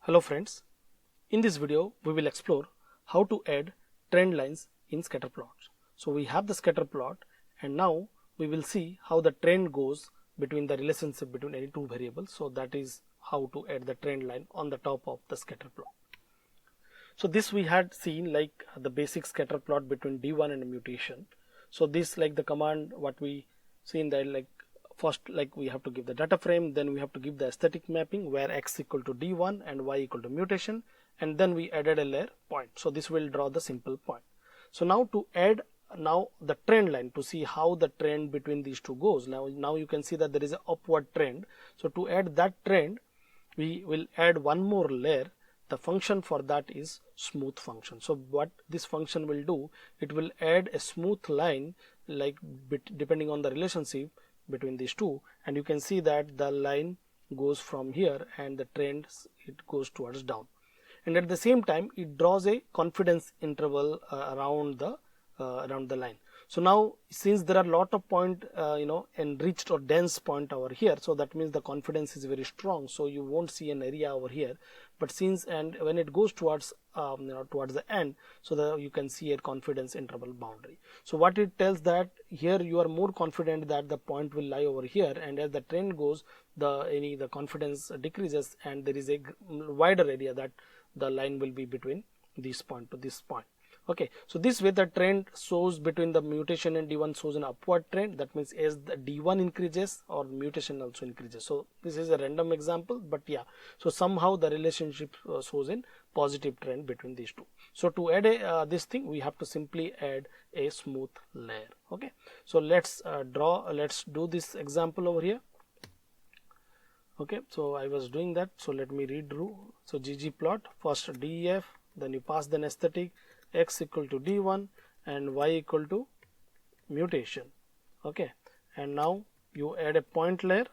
Hello friends, in this video we will explore how to add trend lines in scatter plots. So we have the scatter plot and now we will see how the trend goes between the relationship between any two variables. So that is how to add the trend line on the top of the scatter plot. So this we had seen like the basic scatter plot between D1 and a mutation. So this like the command what we see in that like first like we have to give the data frame, then we have to give the aesthetic mapping where x equal to D1 and y equal to mutation, and then we added a layer point. So this will draw the simple point. So now to add now the trend line to see how the trend between these two goes. Now you can see that there is an upward trend. So to add that trend we will add one more layer. The function for that is smooth function. So what this function will do, it will add a smooth line like depending on the relationship between these two, and you can see that the line goes from here and the trend it goes towards down, and at the same time it draws a confidence interval around the line. So now since there are lot of point enriched or dense point over here, so that means the confidence is very strong, so you won't see an area over here. But since and when it goes towards towards the end, so you can see a confidence interval boundary. So what it tells that here you are more confident that the point will lie over here, and as the trend goes the confidence decreases and there is a wider area that the line will be between this point to this point. Okay, so this way the trend shows between the mutation and D1 shows an upward trend. That means as the D1 increases or mutation also increases. So this is a random example, but yeah, so somehow the relationship shows in positive trend between these two. So to add this thing we have to simply add a smooth layer. Okay, so let's do this example over here. Okay, so I was doing that, so let me redraw. So ggplot, first def, then you pass the aesthetic, x equal to D1 and y equal to mutation. Okay, and now you add a point layer,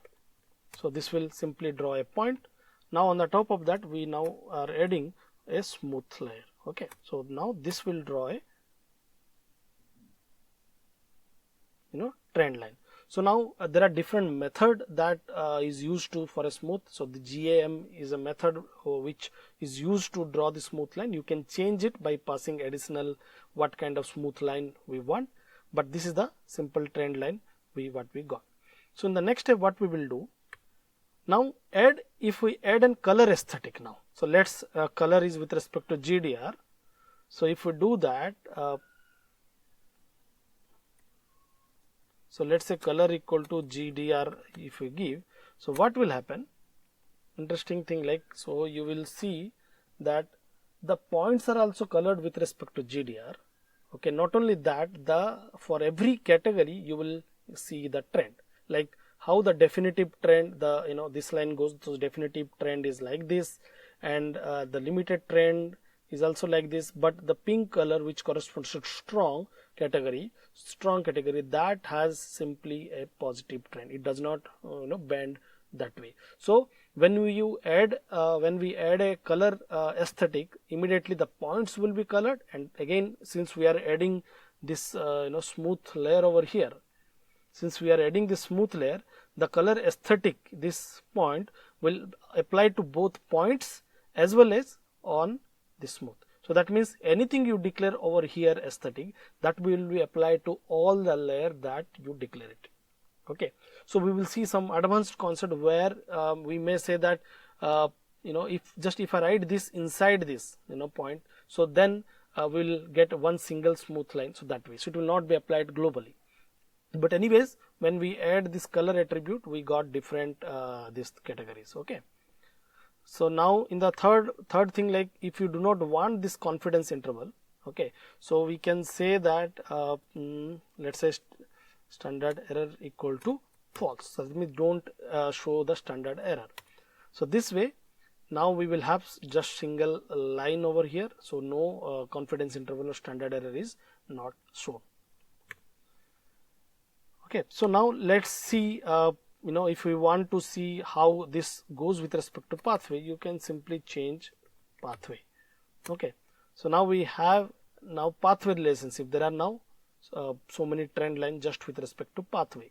so this will simply draw a point. Now on the top of that we now are adding a smooth layer. Okay, so now this will draw a trend line. So now there are different method that is used to for a smooth. So the GAM is a method which is used to draw the smooth line. You can change it by passing additional what kind of smooth line we want, but this is the simple trend line what we got. So in the next step what we will do, now if we add an color aesthetic now. So let's color is with respect to GDR. So if we do that, so let's say color equal to GDR if we give, so what will happen, interesting thing like, so you will see that the points are also colored with respect to GDR. Okay, not only that, for every category you will see the trend, like how the definitive trend, this line goes, so definitive trend is like this, and the limited trend is also like this, but the pink color which corresponds to strong category, that has simply a positive trend. It does not bend that way. So when we add a color aesthetic, immediately the points will be colored, and again since we are adding this smooth layer over here, the color aesthetic, this point will apply to both points as well as on the smooth. So that means anything you declare over here aesthetic, that will be applied to all the layer that you declare it. Okay, so we will see some advanced concept where we may say that if I write this inside this point, so then we'll get one single smooth line, so that way, so it will not be applied globally. But anyways, when we add this color attribute, we got different these categories. Okay, so now in the third thing, like if you do not want this confidence interval, okay, so we can say that let's say standard error equal to false. So that means don't show the standard error. So this way now we will have just single line over here, so no confidence interval or standard error is not shown. Okay, so now let's see if we want to see how this goes with respect to pathway, you can simply change pathway. Okay, so now we have pathway relationship. There are now so many trend lines just with respect to pathway,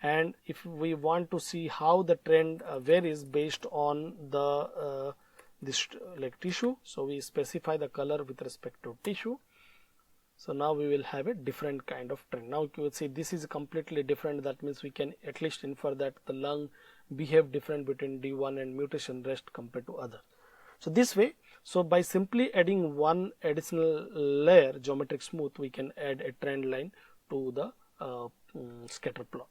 and if we want to see how the trend varies based on the this like tissue, so we specify the color with respect to tissue. So now we will have a different kind of trend. Now you would see this is completely different. That means we can at least infer that the lung behave different between D1 and mutation rest compared to other. So this way, so by simply adding one additional layer geometric smooth, we can add a trend line to the scatter plot.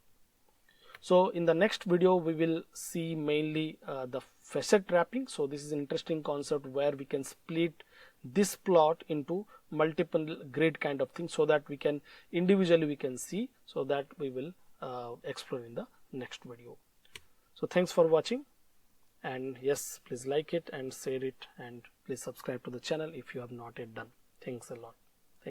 So in the next video we will see mainly the facet wrapping. So this is an interesting concept where we can split this plot into multiple grid kind of thing, so that we can individually we can see. So that we will explore in the next video. So thanks for watching, and yes, please like it and share it, and please subscribe to the channel if you have not yet done. Thanks a lot.